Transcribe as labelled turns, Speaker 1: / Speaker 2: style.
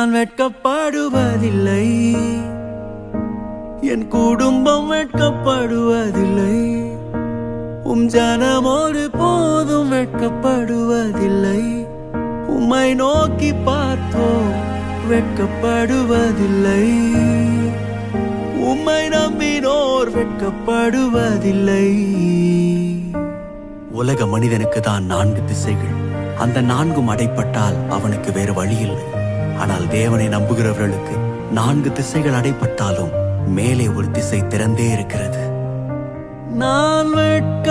Speaker 1: நான் வெட்கப்படுவதில்லை, என் குடும்பம் வெட்கப்படுவதில்லை, ஜனமோடு போதும் வெட்கப்படுவதில்லை, உம்மை நோக்கி பார்த்தோம் வெட்கப்படுவதில்லை, உம்மை நம்பினோர் வெட்கப்படுவதில்லை. உலக மனிதனுக்கு தான் 4 திசைகள். அந்த 4ம் அடைப்பட்டால் அவனுக்கு வேறு வழி இல்லை. ஆனால் தேவனை நம்புகிறவர்களுக்கு 4 திசைகள் அடைப்பட்டாலும் மேலே ஒரு திசை திறந்தே இருக்கிறது. நான் வெட்க